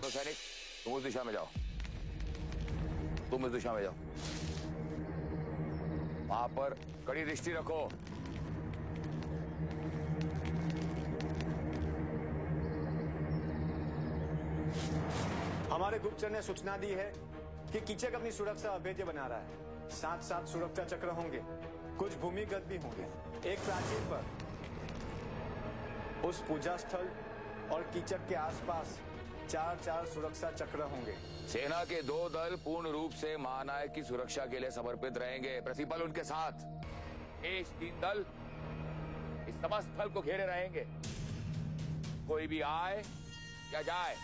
तो सैनिक, तुम उस दिशा में जाओ, तुम इस दिशा में जाओ, वहां पर कड़ी दृष्टि रखो। हमारे गुप्तचर ने सूचना दी है कि कीचक अपनी सुरक्षा अभेद्य बना रहा है। साथ साथ सुरक्षा चक्र होंगे, कुछ भूमिगत भी होंगे। एक प्राचीर पर उस पूजा स्थल और कीचक के आसपास 4 सुरक्षा चक्र होंगे। सेना के 2 दल पूर्ण रूप से महानायक की सुरक्षा के लिए समर्पित रहेंगे, प्रतिपल उनके साथ। शेष 3 दल इस समस्त स्थल को घेरे रहेंगे। कोई भी आए या जाए,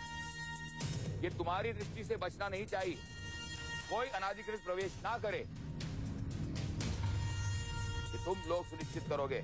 ये तुम्हारी दृष्टि से बचना नहीं चाहिए। कोई अनाधिकृत प्रवेश ना करे, ये तुम लोग सुनिश्चित करोगे।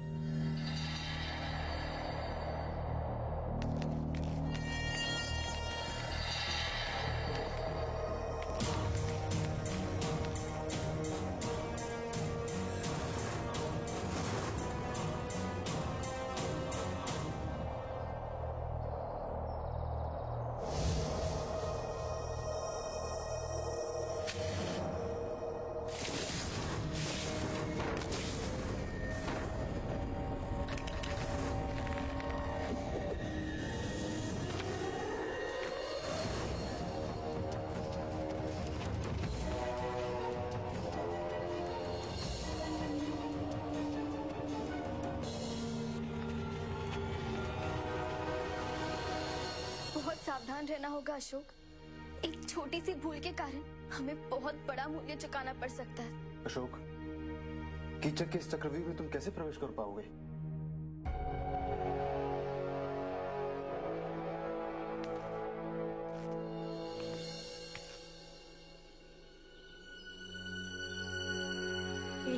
सावधान रहना होगा अशोक। एक छोटी सी भूल के कारण हमें बहुत बड़ा मूल्य चुकाना पड़ सकता है। अशोक, कीचक के इस चक्रव्यूह में तुम कैसे प्रवेश कर पाओगे?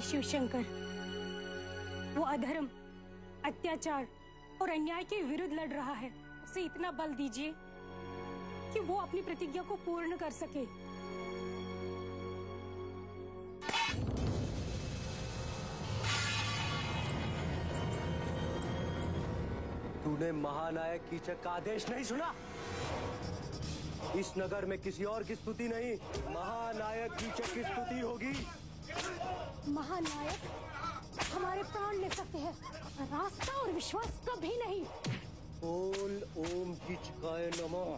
शिव शंकर, वो अधर्म, अत्याचार और अन्याय के विरुद्ध लड़ रहा है। उसे इतना बल दीजिए कि वो अपनी प्रतिज्ञा को पूर्ण कर सके। तूने महानायक कीचक का आदेश नहीं सुना? इस नगर में किसी और की स्तुति नहीं, महानायक कीचक की स्तुति होगी। महानायक हमारे प्राण ले सकते हैं, रास्ता और विश्वास कभी नहीं। बोल ओम कीचकाय नमः।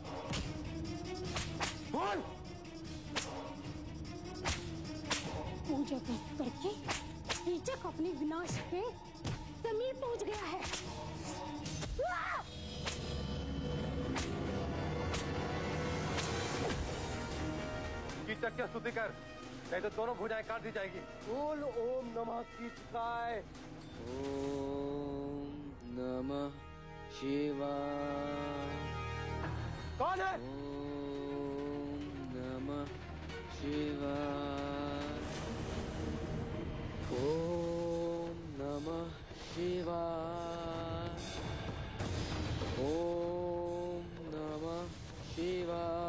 बोल। पूजा करके कीचक अपने विनाश के समीप पहुंच गया है। कीचक की स्तुति कर, नहीं तो दोनों भुजाएं काट दी जाएगी। बोल ओम नमः कीचकाय। ओम नमः शिवाय। कौन है? ओम नमः शिवाय। ओम नमः शिवाय। ओम नमः शिवाय।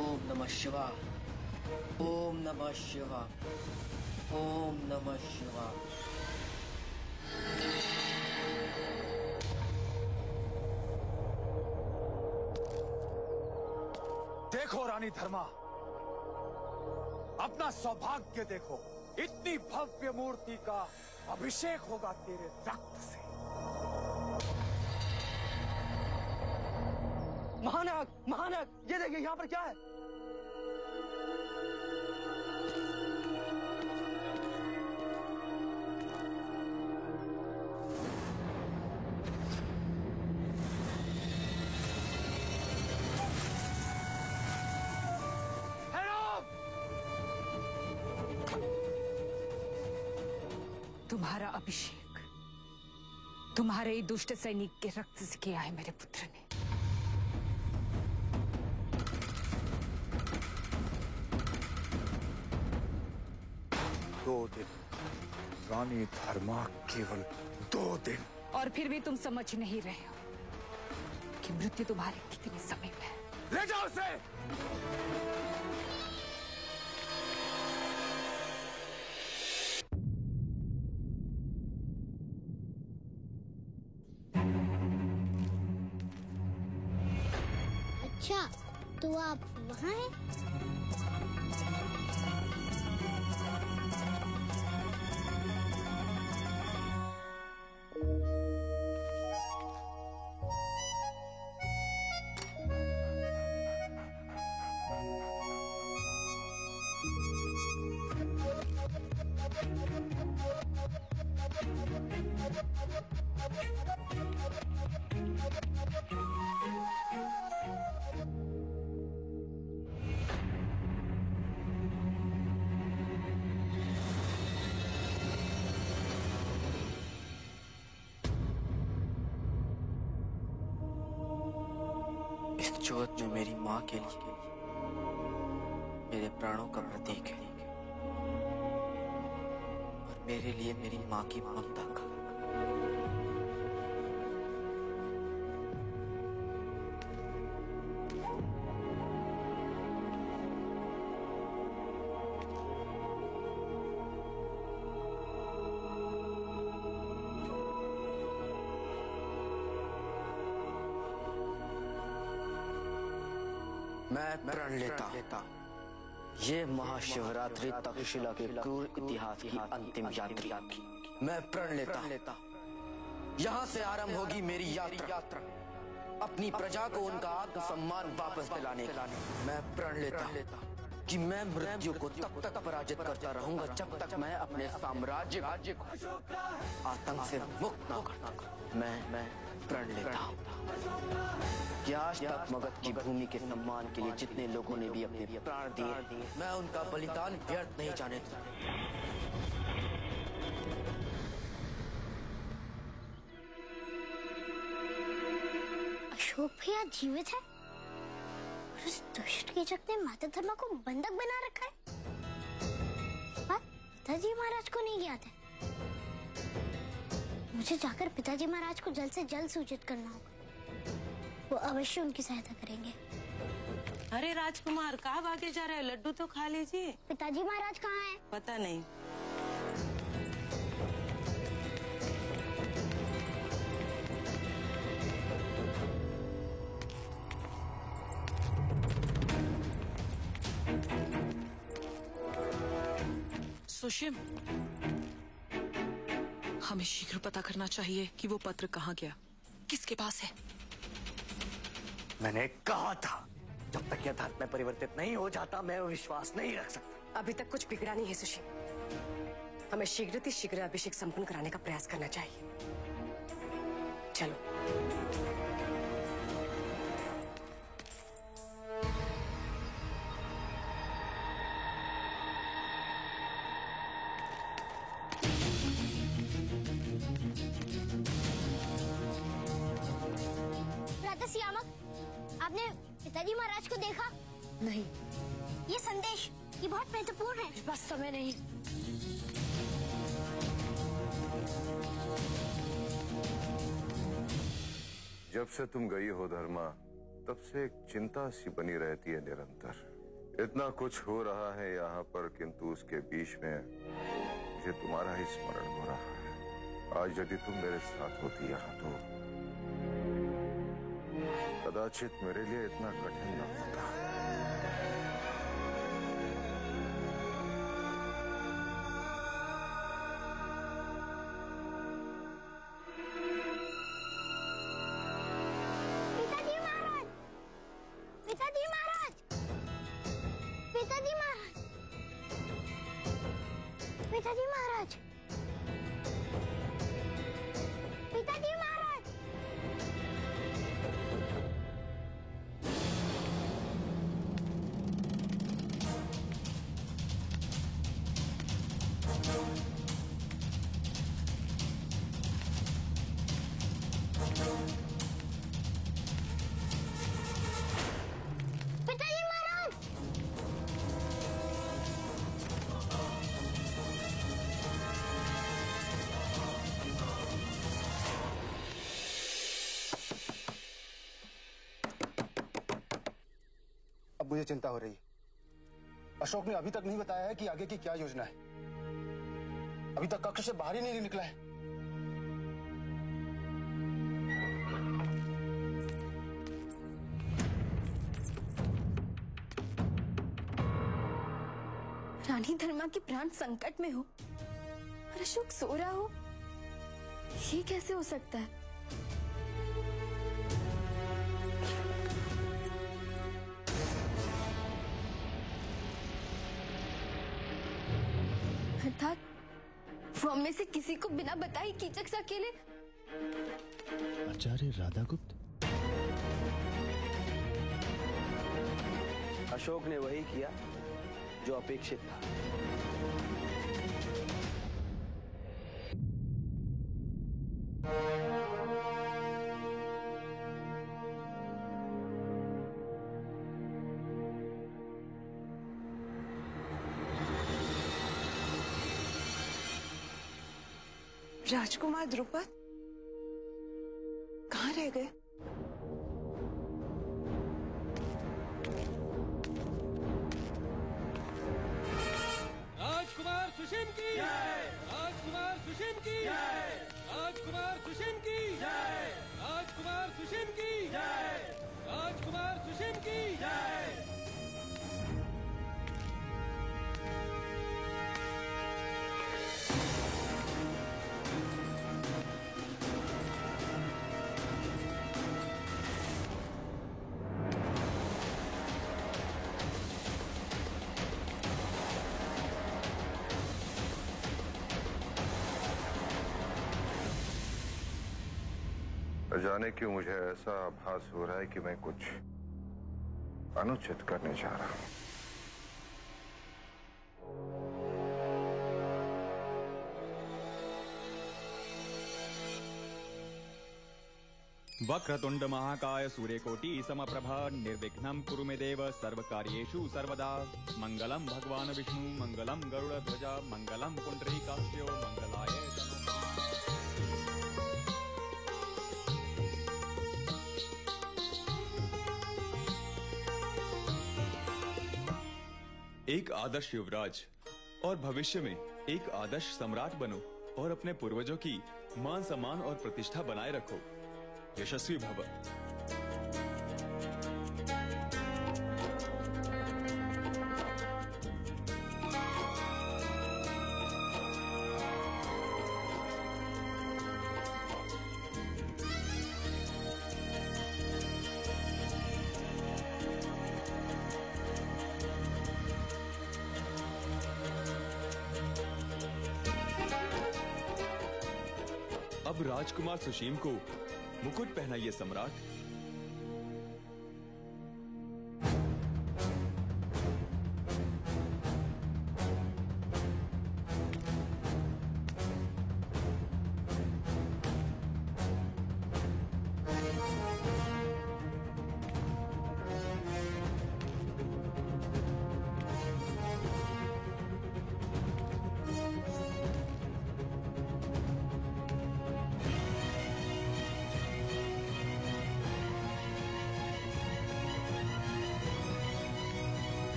ओम नमः शिवाय। ओम नमः शिवाय। ओम नमः शिवाय। देखो रानी धर्मा, अपना सौभाग्य देखो। इतनी भव्य मूर्ति का अभिषेक होगा तेरे रक्त से। महानायक, महानायक, ये देखिए यहाँ पर क्या है? तुम्हारा अभिषेक तुम्हारे ही दुष्ट सैनिक के रक्त से किया है मेरे पुत्र ने। 2 दिन, रानी धर्मा केवल 2 दिन। और फिर भी तुम समझ नहीं रहे हो कि मृत्यु तुम्हारे कितने समीप है। ले जाओ उसे। अच्छा, तो आप वहाँ हैं? इस जोत में मेरी माँ के लिए मेरे प्राणों का प्रतीक है और मेरे लिए मेरी माँ की ममता का। मैं प्रण लेता ये महाशिवरात्रि तक्षशिला के क्रूर इतिहास की अंतिम यात्रा। मैं प्रण लेता यहाँ से आरंभ होगी मेरी यात्रा, अपनी प्रजा को उनका आत्मसम्मान वापस दिलाने। मैं प्रण लेता कि मैं मृत्यु को तब तक पराजित करता रहूंगा जब तक मैं अपने साम्राज्य को आतंक से मुक्त न करता। मैं प्रण लेता हूँ कि आज तक मगध की भूमि के सम्मान के लिए जितने लोगों ने भी अपने प्राण दिए, मैं उनका बलिदान व्यर्थ नहीं जाने दूंगा। अशोक भैया जीवित है और उस दुष्ट कीचक ने माता धर्मा को बंधक बना रखा है। बात पिताजी महाराज को नहीं ज्ञात है। मुझे जाकर पिताजी महाराज को जल्द से जल्द सूचित करना होगा। वो अवश्य उनकी सहायता करेंगे। अरे राजकुमार, कहाँ भागे जा रहे हैं? लड्डू तो खा लीजिए। पिताजी महाराज कहाँ हैं? पता नहीं। सुशिम, हमें शीघ्र पता करना चाहिए कि वो पत्र कहाँ गया, किसके पास है। मैंने कहा था जब तक यह धर्म में परिवर्तित नहीं हो जाता मैं विश्वास नहीं रख सकता। अभी तक कुछ बिगड़ा नहीं है सुशील। हमें शीघ्र अभिषेक संपन्न कराने का प्रयास करना चाहिए। चलो। आपने पिताजी महाराज को देखा? नहीं। ये संदेश ये बहुत महत्वपूर्ण है। बस समय नहीं। जब से तुम गई हो धर्मा, तब से एक चिंता सी बनी रहती है निरंतर। इतना कुछ हो रहा है यहाँ पर, किंतु उसके बीच में मुझे तुम्हारा ही स्मरण हो रहा है। आज यदि तुम मेरे साथ होती यहाँ तो कदाचित मेरे लिए इतना कठिन न होता। पिताजी महाराज, पिताजी महाराज, पिताजी महाराज, पिताजी महाराज, पिताजी महाराज। मुझे चिंता हो रही है। अशोक ने अभी तक नहीं बताया है कि आगे की क्या योजना है। अभी तक कक्ष से बाहर ही नहीं निकला है। रानी धर्मा के प्राण संकट में हो और अशोक सो रहा हो, ये कैसे हो सकता है? अर्थात वो हम में से किसी को बिना बताए कीचक से अकेले। आचार्य राधागुप्त। अशोक ने वही किया जो अपेक्षित था। राजकुमार द्रुपद कहाँ रह गए? राजकुमार सुषेण की जय। राजकुमार सुषेण की जय। राजकुमार सुषेण की जय। राजकुमार सुषेण की जय। राजकुमार सुषेण की जय। जाने क्यों मुझे ऐसा आभास हो रहा है कि मैं कुछ अनुचित करने जा रहा हूं। वक्रतुंड महाकाय सूर्यकोटि समप्रभा निर्विघ्नं कुरु मे देव सर्वकार्येषु सर्वदा। मंगलम भगवान विष्णु मंगलम गरुड़ध्वजा मंगलम पुंडरीकाक्षो मंगलाय एक आदर्श युवराज और भविष्य में एक आदर्श सम्राट बनो और अपने पूर्वजों की मान सम्मान और प्रतिष्ठा बनाए रखो। यशस्वी भव। अब राजकुमार सुशीम को मुकुट पहनाइए सम्राट।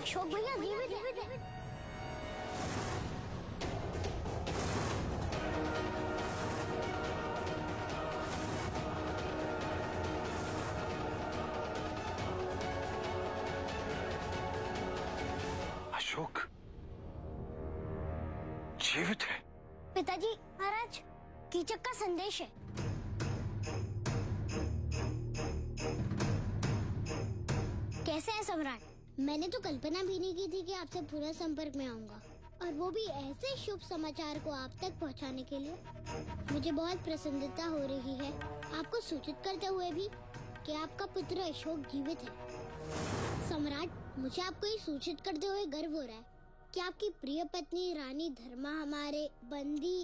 अशोक भैया जीवित है। अशोक जीवित है। पिताजी, महाराज, कीचक का संदेश है। कैसे हैं सम्राट? मैंने तो कल्पना भी नहीं की थी कि आपसे पूरा संपर्क में आऊंगा, और वो भी ऐसे शुभ समाचार को आप तक पहुंचाने के लिए। मुझे बहुत प्रसन्नता हो रही है आपको सूचित करते हुए भी कि आपका पुत्र अशोक जीवित है। सम्राट, मुझे आपको ये सूचित करते हुए गर्व हो रहा है कि आपकी प्रिय पत्नी रानी धर्मा हमारे बंदी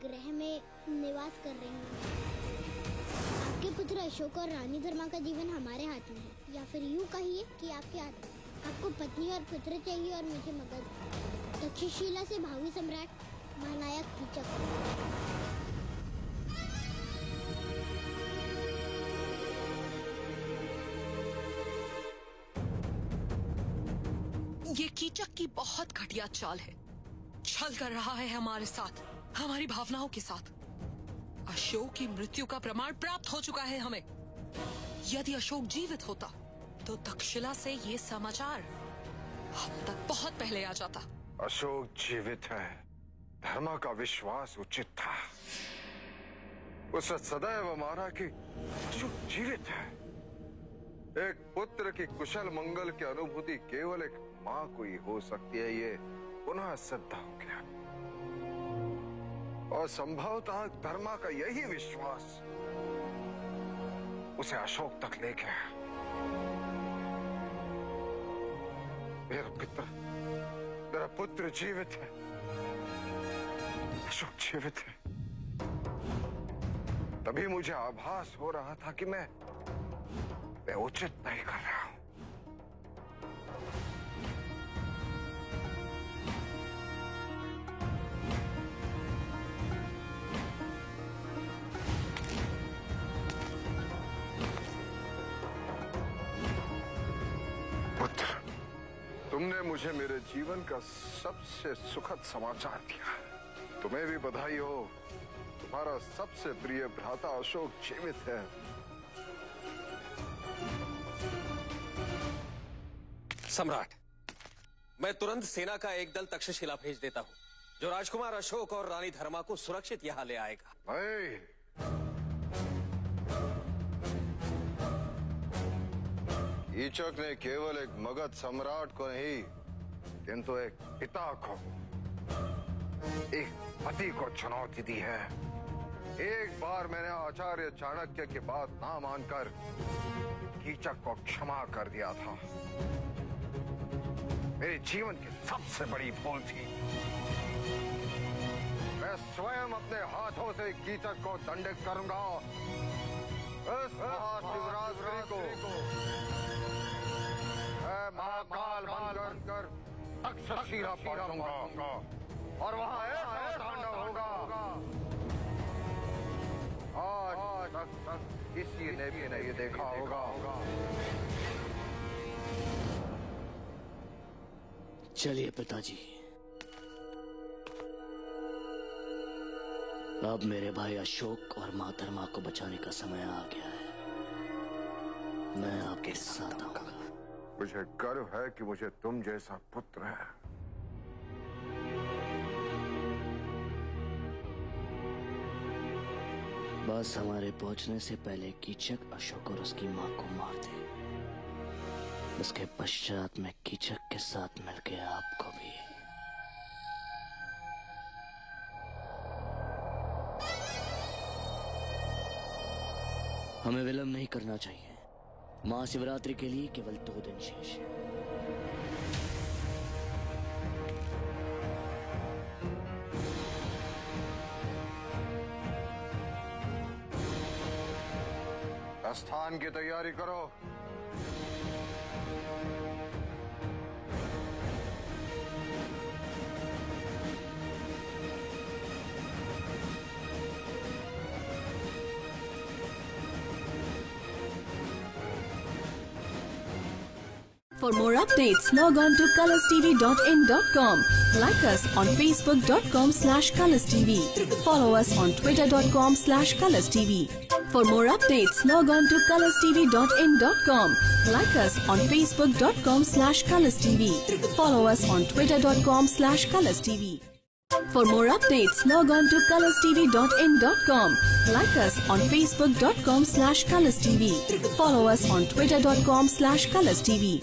गृह में निवास कर रही है। आपके पुत्र अशोक और रानी धर्मा का जीवन हमारे हाथ में है, या फिर यूँ कहिए कि आपके हाथ में। आपको पत्नी और पुत्र चाहिए और मुझे मगध। तक्षशिला से भावी सम्राट महानायक कीचक। ये कीचक की बहुत घटिया चाल है। छल कर रहा है हमारे साथ, हमारी भावनाओं के साथ। अशोक की मृत्यु का प्रमाण प्राप्त हो चुका है हमें। यदि अशोक जीवित होता तो तक्षशिला से ये समाचार हम तक बहुत पहले आ जाता। अशोक जीवित है, धर्मा का विश्वास उचित था। उसे सदैव माना कि अशोक जीवित है। एक पुत्र की कुशल मंगल की अनुभूति केवल एक माँ को ही हो सकती है, ये पुनः सिद्ध हो गया। और संभवतः धर्मा का यही विश्वास उसे अशोक तक ले गया। मेरा पुत्र जीवित है, अशोक जीवित है। तभी मुझे आभास हो रहा था कि मैं उचित नहीं कर रहा हूं। पुत्र, तुमने मुझे मेरे जीवन का सबसे सुखद समाचार दिया। तुम्हें भी बधाई हो। तुम्हारा सबसे प्रिय भ्राता अशोक जीवित है। सम्राट, मैं तुरंत सेना का एक दल तक्षशिला भेज देता हूँ, जो राजकुमार अशोक और रानी धर्मा को सुरक्षित यहाँ ले आएगा। नहीं, कीचक ने केवल एक मगध सम्राट को नहीं, किंतु एक पिता को, एक पति को चुनौती दी है। एक बार मैंने आचार्य चाणक्य की बात ना मानकर कीचक को क्षमा कर दिया था। मेरे जीवन की सबसे बड़ी भूल थी। मैं स्वयं अपने हाथों से कीचक को दंडित करूंगा। इस महाशिवरात्रि को मैं महाकाल बनकर तक्षशिला पहुंचूंगा और वहां ऐसा तांडव होगा आज तक किसी ने भी नहीं देखा होगा। चलिए पिताजी, अब मेरे भाई अशोक और माँ धर्मा को बचाने का समय आ गया है। मैं आपके साथ आऊंगा। मुझे गर्व है कि मुझे तुम जैसा पुत्र है। बस हमारे पहुंचने से पहले कीचक अशोक और उसकी माँ को मार दे। उसके पश्चात मैं कीचक के साथ मिलकर आपको भी। हमें विलंब नहीं करना चाहिए। महाशिवरात्रि के लिए केवल 2 दिन शेष है। प्रस्थान की तैयारी करो। For more updates, log on to colorstv.in.com. Like us on facebook.com/colorstv. Follow us on twitter.com/colorstv. For more updates, log on to colorstv.in.com. Like us on facebook.com/colorstv. Follow us on twitter.com/colorstv. For more updates, log on to colorstv.in.com. Like us on facebook.com/colorstv. Follow us on twitter.com/colorstv.